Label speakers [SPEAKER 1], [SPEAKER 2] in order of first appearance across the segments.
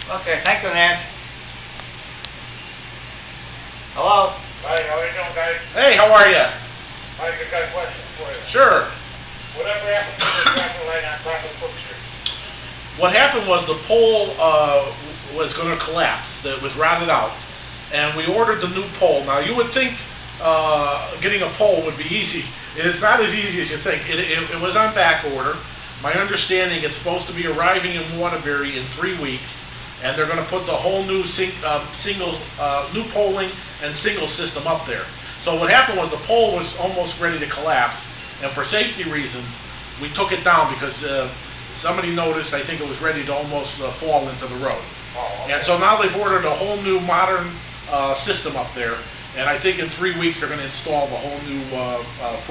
[SPEAKER 1] Okay, thank you, Nance. Hello?
[SPEAKER 2] Hi, how are you doing, guys?
[SPEAKER 3] Hey, how are you?
[SPEAKER 2] I got a question for you.
[SPEAKER 3] Sure.
[SPEAKER 2] Whatever happened to the traffic light on top of Brook Street?
[SPEAKER 3] What happened was the pole was going to collapse. It was routed out. And we ordered the new pole. Now, you would think getting a pole would be easy. It is not as easy as you think. It was on back order. My understanding it's supposed to be arriving in Waterbury in 3 weeks. And they're going to put the whole new new polling and single system up there. So what happened was the pole was almost ready to collapse. And for safety reasons, we took it down because somebody noticed, I think it was ready to almost fall into the road.
[SPEAKER 2] Oh, okay.
[SPEAKER 3] And so now they've ordered a whole new modern system up there. And I think in 3 weeks they're going to install the whole new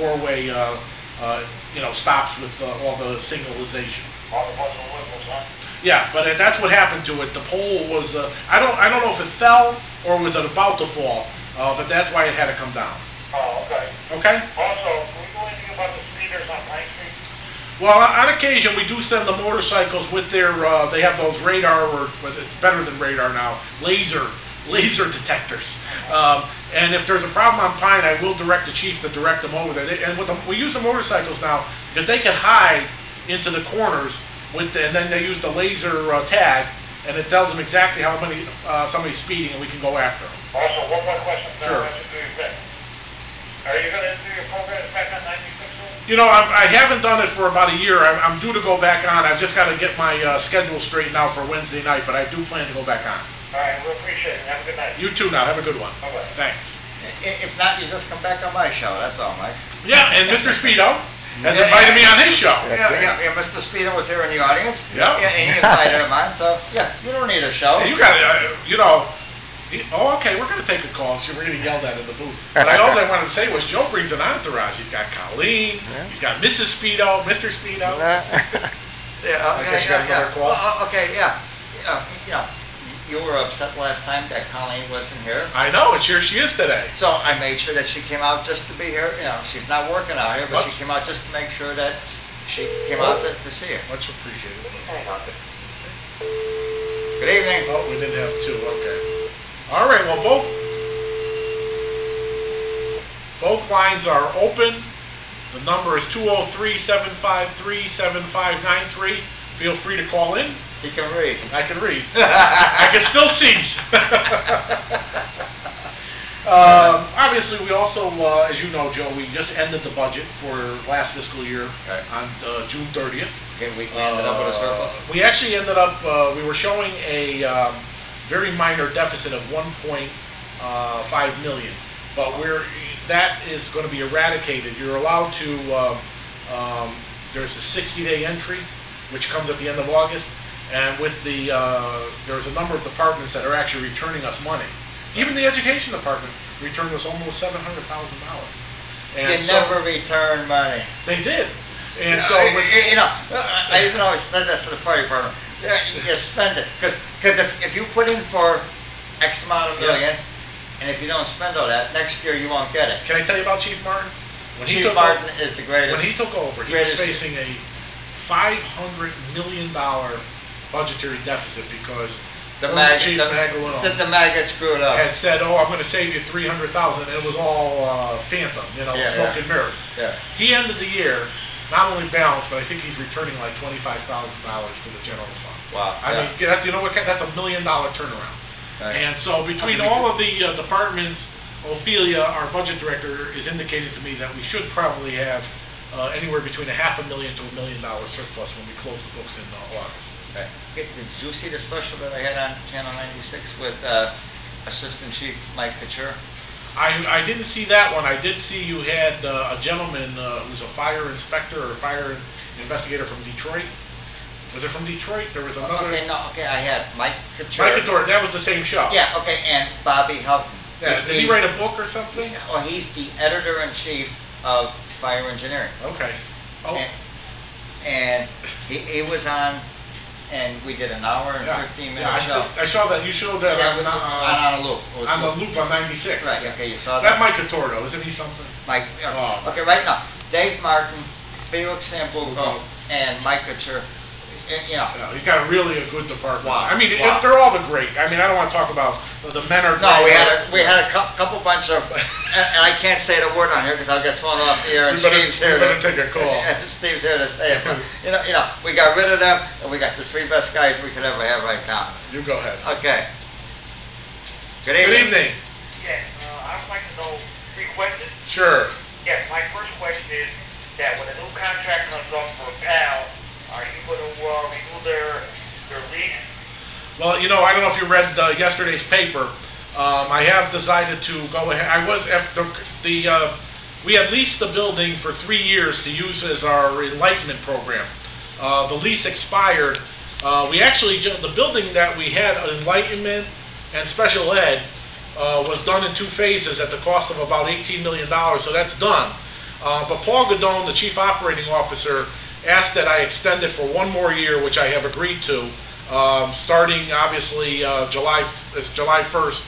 [SPEAKER 3] four-way stops with all the signalization.
[SPEAKER 2] All the bunch of whistles, huh?
[SPEAKER 3] Yeah, but that's what happened to it. The pole was, I don't know if it fell or was it about to fall, but that's why it had to come down.
[SPEAKER 2] Oh, okay.
[SPEAKER 3] Okay?
[SPEAKER 2] Also, can we do anything about the speeders on Pine Street?
[SPEAKER 3] Well, on occasion we do send the motorcycles with their, they have those radar, or it's better than radar now, laser detectors. And if there's a problem on Pine, I will direct the chief to direct them over there. We use the motorcycles now because they can hide into the corners, and then they use the laser tag, and it tells them exactly how many somebody's speeding, and we can go after them.
[SPEAKER 2] Also, one more question.
[SPEAKER 3] Sure.
[SPEAKER 2] Are you going to do your program back on 96?
[SPEAKER 3] You know, I haven't done it for about a year. I'm due to go back on. I've just got to get my schedule straightened out for Wednesday night, but I do plan to go back on.
[SPEAKER 2] All right, we appreciate it. Have a good night.
[SPEAKER 3] You too now. Have a good one.
[SPEAKER 2] Bye-bye.
[SPEAKER 3] Thanks.
[SPEAKER 1] If not, you just come back on my show, that's all, Mike.
[SPEAKER 3] Yeah, and Mr. Speedo has invited me on his show.
[SPEAKER 1] Yeah, Mr. Speedo was here in the audience.
[SPEAKER 3] Yeah.
[SPEAKER 1] And he invited him on, so, yeah, you don't need a show.
[SPEAKER 3] You got okay, we're going to take a call. So we're going to yell that in the booth. But all I wanted to say was Joe brings an entourage. He's got Colleen. Yeah. He's got Mrs. Speedo, Mr. Speedo. I guess you got another call.
[SPEAKER 1] Okay, yeah. You were upset last time that Colleen wasn't here.
[SPEAKER 3] I know, and here she is today.
[SPEAKER 1] So I made sure that she came out just to be here. You know, she's not working out here, but she came out just to make sure that she came out to see her.
[SPEAKER 3] Much appreciated.
[SPEAKER 1] Good evening.
[SPEAKER 3] Oh, we didn't have two. Okay. All right. Well, both lines are open. The number is 203-753-7593. Feel free to call in.
[SPEAKER 1] He can read.
[SPEAKER 3] I can read. I can still see. Obviously, we also, as you know, Joe, we just ended the budget for last fiscal year on June 30th.
[SPEAKER 1] Okay, we ended up with a surplus?
[SPEAKER 3] We actually ended up, we were showing a very minor deficit of $1.5 million. But that is going to be eradicated. You're allowed to, there's a 60-day entry, which comes at the end of August. And with there's a number of departments that are actually returning us money. Even the education department returned us almost $700,000.
[SPEAKER 1] They never return money.
[SPEAKER 3] They did. And so,
[SPEAKER 1] I even always said that to the fire department. You spend it. Because if you put in for X amount of million, and if you don't spend all that, next year you won't get it.
[SPEAKER 3] Can I tell you about Chief Martin?
[SPEAKER 1] Chief Martin is the greatest.
[SPEAKER 3] When he took over, he was facing a $500 million budgetary deficit because
[SPEAKER 1] the maggot screwed up.
[SPEAKER 3] Had said, "Oh, I'm going to save you $300,000," and it was all phantom, smoke and mirrors.
[SPEAKER 1] Yeah.
[SPEAKER 3] He ended the year not only balanced, but I think he's returning like $25,000 to the general fund.
[SPEAKER 1] Wow.
[SPEAKER 3] I mean, you know what? That's $1 million turnaround.
[SPEAKER 1] Right.
[SPEAKER 3] And so between all of the departments, Ophelia, our budget director, is indicating to me that we should probably have anywhere between $500,000 to $1 million surplus when we close the books in August.
[SPEAKER 1] Okay. Did you see the special that I had on Channel 96 with Assistant Chief Mike Couture?
[SPEAKER 3] I didn't see that one. I did see you had a gentleman who's a fire inspector or fire investigator from Detroit. Was it from Detroit? There was another...
[SPEAKER 1] Okay, I had Mike Couture.
[SPEAKER 3] Mike Couture, that was the same show.
[SPEAKER 1] Yeah, okay, and Bobby Houghton.
[SPEAKER 3] Yeah, did he write a book or something?
[SPEAKER 1] Well, he's the editor-in-chief of Fire Engineering.
[SPEAKER 3] Okay. Oh.
[SPEAKER 1] And he was on, and we did an hour and 15-minute show.
[SPEAKER 3] I saw that. You showed that on
[SPEAKER 1] a loop.
[SPEAKER 3] On the loop on 96.
[SPEAKER 1] Right, okay, you saw that.
[SPEAKER 3] That Mike Couture, though, isn't he something?
[SPEAKER 1] Mike, okay, right now, Dave Martin, Felix Sambuco, and Mike Couture You know.
[SPEAKER 3] You know, he's got really a good department.
[SPEAKER 1] Wow.
[SPEAKER 3] I mean,
[SPEAKER 1] Wow.
[SPEAKER 3] they're all the great. I mean, I don't want to talk about the men are.
[SPEAKER 1] No, we had a couple bunch of, and I can't say the word on here because I'll get thrown off the air. And Steve's here.
[SPEAKER 3] We better take a call.
[SPEAKER 1] Steve's here to say it. But, you know, we got rid of them, and we got the three best guys we could ever have right now.
[SPEAKER 3] You go ahead.
[SPEAKER 1] Okay. Good evening.
[SPEAKER 3] Good evening.
[SPEAKER 2] Yes, I would like to know 3 questions.
[SPEAKER 3] Sure.
[SPEAKER 2] Yes, my first question is that when a new contract comes up for PAL, are you going to renew their lease?
[SPEAKER 3] Well, you know, I don't know if you read yesterday's paper. I have decided to go ahead. I was at we had leased the building for 3 years to use as our enlightenment program. The lease expired. We actually the building that we had enlightenment and special ed was done in 2 phases at the cost of about $18 million. So that's done. But Paul Godone, the chief operating officer, asked that I extend it for 1 more year, which I have agreed to, starting obviously July 1st,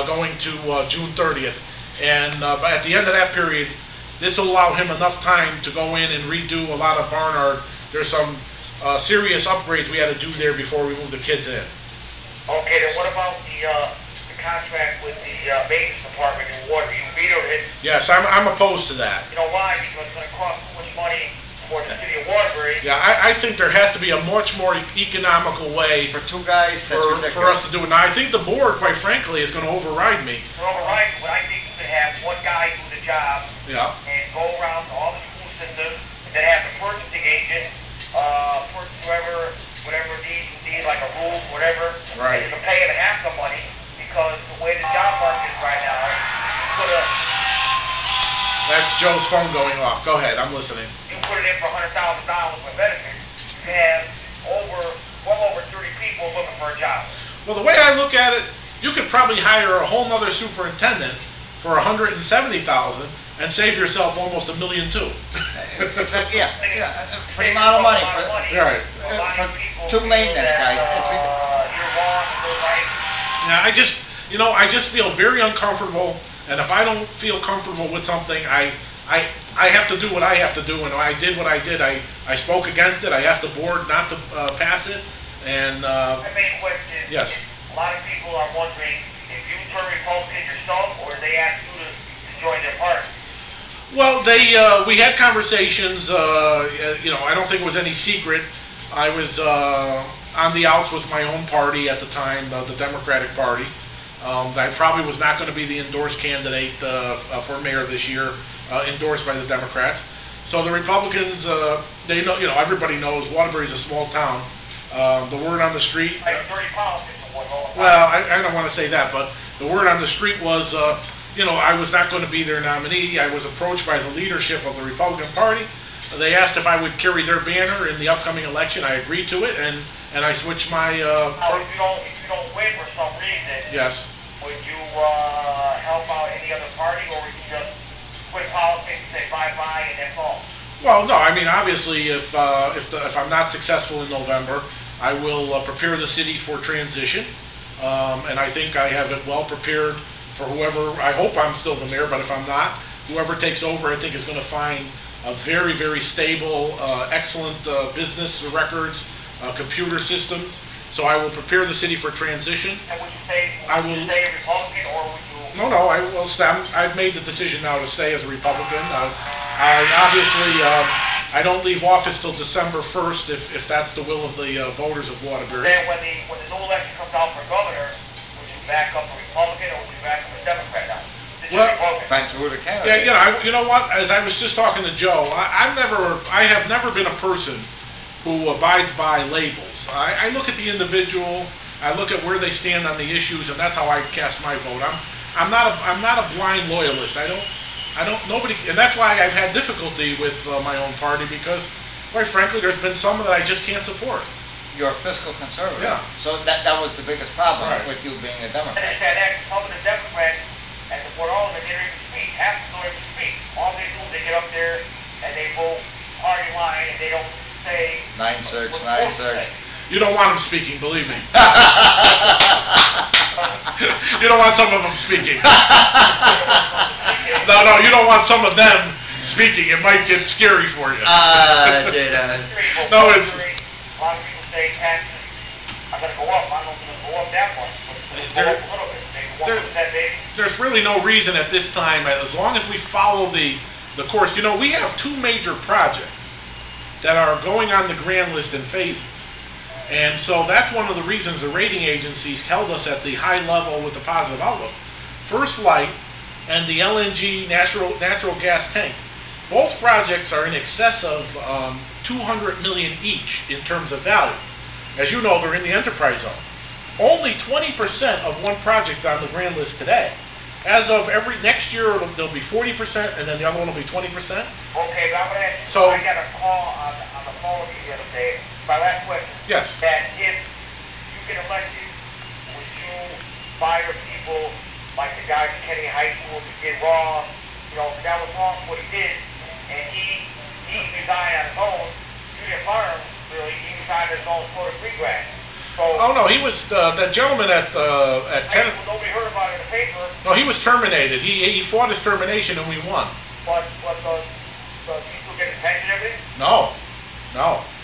[SPEAKER 3] going to June 30th. And at the end of that period, this will allow him enough time to go in and redo a lot of Barnard. There's some serious upgrades we had to do there before we moved the kids in.
[SPEAKER 2] Okay, then what about the contract with the maintenance department in Waterbury? You vetoed it.
[SPEAKER 3] Yes, I'm opposed to that.
[SPEAKER 2] You know why? Because it's going to cost too much money for the city of Waterbury.
[SPEAKER 3] Yeah, I think there has to be a much more economical way
[SPEAKER 1] For 2 guys, that's
[SPEAKER 3] for
[SPEAKER 1] ridiculous.
[SPEAKER 3] us to do it. Now, I think the board, quite frankly, is going to override me.
[SPEAKER 2] We're overriding, but I think you should have 1 guy do the job
[SPEAKER 3] Yeah.
[SPEAKER 2] and go around to all the school systems and then have the purchasing agent purchase whatever needs like a roof, whatever.
[SPEAKER 3] Right.
[SPEAKER 2] And you can pay it half the money because the way the job market is right now, you put
[SPEAKER 3] That's Joe's phone going off. Go ahead, I'm listening.
[SPEAKER 2] it in for $100,000 with benefits. You have well over 30 people looking for a job.
[SPEAKER 3] Well, the way I look at it, you could probably hire a whole nother superintendent for $170,000 and save yourself almost $1.2 million.
[SPEAKER 1] Yeah, for the amount of money.
[SPEAKER 3] Right.
[SPEAKER 1] For 2 maintenance guys.
[SPEAKER 3] Yeah, I just feel very uncomfortable, and if I don't feel comfortable with something, I have to do what I have to do, and I did what I did. I spoke against it. I asked the board not to pass it, and
[SPEAKER 2] My main question is,
[SPEAKER 3] yes.
[SPEAKER 2] a lot of people are wondering if you turn Republican yourself, or they ask you to join their party.
[SPEAKER 3] Well, we had conversations. You know, I don't think it was any secret. I was on the outs with my own party at the time, the Democratic Party. I probably was not going to be the endorsed candidate for mayor this year, endorsed by the Democrats. So the Republicans, they know. You know, everybody knows Waterbury's a small town. The word on the street.
[SPEAKER 2] Like dirty politics and whatnot.
[SPEAKER 3] Well, I don't want to say that, but the word on the street was. You know, I was not going to be their nominee. I was approached by the leadership of the Republican Party. They asked if I would carry their banner in the upcoming election. I agreed to it, and I switched my...
[SPEAKER 2] Now, if you don't win for some reason,
[SPEAKER 3] yes.
[SPEAKER 2] would you help out any other party, or would you just quit politics, say bye-bye, and that's all?
[SPEAKER 3] Well, no, I mean, obviously, if I'm not successful in November, I will prepare the city for transition, and I think I have it well prepared for whoever. I hope I'm still the mayor, but if I'm not, whoever takes over, I think is going to find a very, very stable, excellent business records, computer systems. So I will prepare the city for transition.
[SPEAKER 2] And would you stay Republican, or would you...
[SPEAKER 3] No, I will stay. I've made the decision now to stay as a Republican. I obviously, I don't leave office till December 1st if that's the will of the voters of Waterbury.
[SPEAKER 2] Then when the new election comes out for governor, back up a Republican, or would you back up a Democrat now?
[SPEAKER 1] Well, thanks to the candidate.
[SPEAKER 3] Yeah, you know what? As I was just talking to Joe, I have never been a person who abides by labels. I look at the individual. I look at where they stand on the issues, and that's how I cast my vote. I'm not a blind loyalist. Nobody, and that's why I've had difficulty with my own party, because, quite frankly, there's been some that I just can't support.
[SPEAKER 1] You're a fiscal conservative.
[SPEAKER 3] Yeah.
[SPEAKER 1] So that was the biggest problem
[SPEAKER 3] Right.
[SPEAKER 1] with you being a Democrat.
[SPEAKER 2] And that some of the Democrats, and support all of them, they don't even speak. Half of them don't even speak. All they do is they get up there and they vote party line, and they don't say...
[SPEAKER 1] 9-6,
[SPEAKER 2] what
[SPEAKER 1] 9-6.
[SPEAKER 3] You don't want them speaking, believe me. You don't want some of them speaking. No, you don't want some of them speaking. It might get scary for you.
[SPEAKER 1] No,
[SPEAKER 2] a lot of people say taxes are gonna go up. I don't think they'll go up that much, but they'll go up a little bit, maybe 1% maybe.
[SPEAKER 3] There's really no reason at this time, as long as we follow the course. You know, we have two major projects that are going on the grand list in phases. And so that's one of the reasons the rating agencies held us at the high level with the positive outlook. First Light and the LNG natural gas tank. Both projects are in excess of $200 million each in terms of value. As you know, they're in the enterprise zone. Only 20% of one project on the grand list today. As of next year, there'll be 40%, and then the other one will be 20%.
[SPEAKER 2] Okay, but I'm gonna ask you,
[SPEAKER 3] So,
[SPEAKER 2] I got a call on the phone with you the other day. My last question.
[SPEAKER 3] Yes.
[SPEAKER 2] That if you get elected, would you fire people like the guy from Kennedy High School who did wrong? You know, that was wrong what he did, and he resigned on his own. You didn't fire him, really. He resigned on his own for $3 grand. So,
[SPEAKER 3] oh no, he was that gentleman at Kennedy.
[SPEAKER 2] Nobody heard about it in the paper.
[SPEAKER 3] No, he was terminated. He fought his termination, and we won.
[SPEAKER 2] But does he still get his pension and everything?
[SPEAKER 3] No.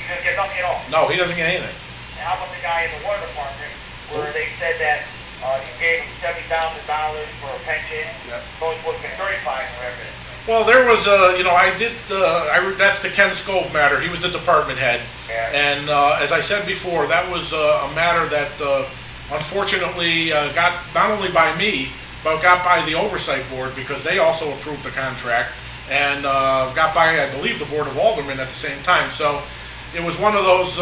[SPEAKER 2] He doesn't get nothing at all.
[SPEAKER 3] No, he doesn't get anything.
[SPEAKER 2] And how about the guy in the water department where they said that you gave him $70,000 for a pension, so he's supposed to get $35,000 or everything?
[SPEAKER 3] Well, there was that's the Ken Scove matter. He was the department head.
[SPEAKER 2] Yeah.
[SPEAKER 3] And as I said before, that was a matter that unfortunately got not only by me, but got by the oversight board because they also approved the contract and got by, I believe, the Board of Aldermen at the same time. So it was one of those,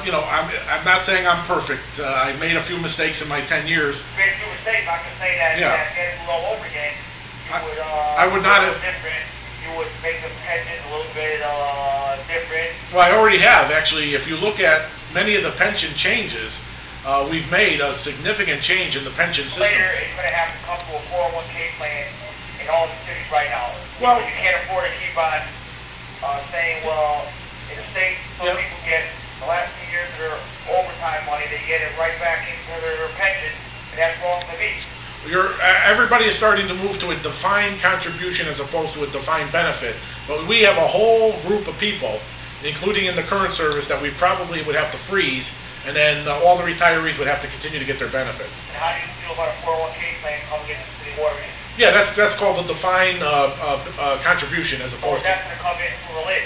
[SPEAKER 3] you know, I'm not saying I'm perfect. I made a few mistakes in my 10 years.
[SPEAKER 2] You made a few mistakes. I'm going to say that getting all over again,
[SPEAKER 3] I would not have.
[SPEAKER 2] Different. You would make the pensions a little bit different.
[SPEAKER 3] Well, I already have, actually. If you look at many of the pension changes, we've made a significant change in the pension system.
[SPEAKER 2] Later, it's going to have to come to a 401k plan in all the cities right now.
[SPEAKER 3] Well,
[SPEAKER 2] you can't afford to keep on saying, well, in the state, some people get the last few years of their overtime money, they get it right back into their pension, and that's wrong to me.
[SPEAKER 3] Everybody is starting to move to a defined contribution as opposed to a defined benefit. But we have a whole group of people, including in the current service, that we probably would have to freeze, and then all the retirees would have to continue to get their benefits.
[SPEAKER 2] And how do you feel about a 401k plan coming into city water?
[SPEAKER 3] Yeah, that's called the defined contribution as opposed to...
[SPEAKER 2] that's going to come in through the lid.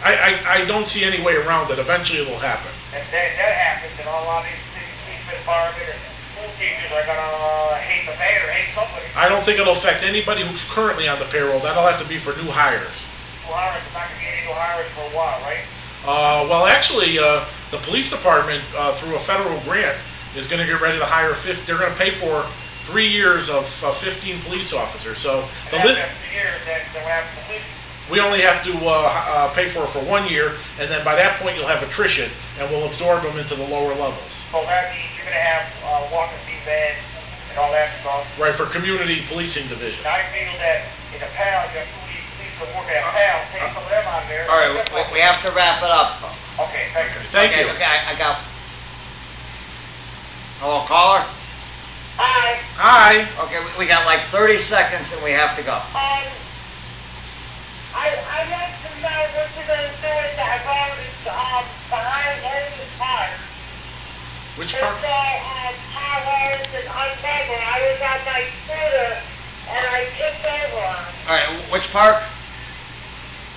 [SPEAKER 3] I don't see any way around it. Eventually it will happen.
[SPEAKER 2] And that happens, and a lot of these policemen, firemen, and school teachers are going to hate the mayor, hate somebody.
[SPEAKER 3] I don't think it'll affect anybody who's currently on the payroll. That'll have to be for new hires.
[SPEAKER 2] New hires, it's not going to be any new hires for a while, right?
[SPEAKER 3] Well, actually, the police department, through a federal grant, is going to get ready to hire they're going to pay for 3 years of 15 police officers. So
[SPEAKER 2] and after 3 years, then we'll have the police.
[SPEAKER 3] We only have to pay for it for 1 year, and then by that point you'll have attrition, and we'll absorb them into the lower levels.
[SPEAKER 2] So that means you're going to have walking speed vans and all that stuff.
[SPEAKER 3] Right, for community policing division.
[SPEAKER 2] And I feel that in the PAL, you have 2 police that work at PAL, take some of them out of there.
[SPEAKER 1] All right, we have to wrap it up.
[SPEAKER 2] Okay, thank you.
[SPEAKER 3] Thank you.
[SPEAKER 1] Okay, I got... Hello, caller?
[SPEAKER 2] Hi.
[SPEAKER 3] Hi.
[SPEAKER 1] Okay, we got like 30 seconds and we have to go.
[SPEAKER 2] I'd like to know what you're going to do with that road behind Hayden Park.
[SPEAKER 3] Which park?
[SPEAKER 2] It's all towers and uncovered. I was on my scooter and I tipped over on it.
[SPEAKER 1] All right, which park?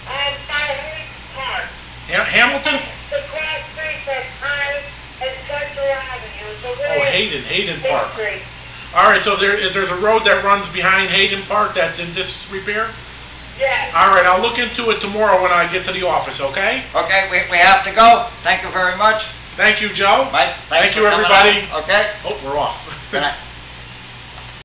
[SPEAKER 2] By Hayden Park.
[SPEAKER 3] Hamilton?
[SPEAKER 2] The cross street that's High and Central Avenue.
[SPEAKER 3] Oh, Hayden Park.
[SPEAKER 2] Street.
[SPEAKER 3] All right, so there's a road that runs behind Hayden Park that's in disrepair?
[SPEAKER 2] Yes.
[SPEAKER 3] All right, I'll look into it tomorrow when I get to the office, okay?
[SPEAKER 1] Okay, we have to go. Thank you very much.
[SPEAKER 3] Thank you, Joe.
[SPEAKER 1] Mike,
[SPEAKER 3] Thank you,
[SPEAKER 1] for coming
[SPEAKER 3] everybody.
[SPEAKER 1] on. Okay.
[SPEAKER 3] Oh, we're off.
[SPEAKER 1] Good night.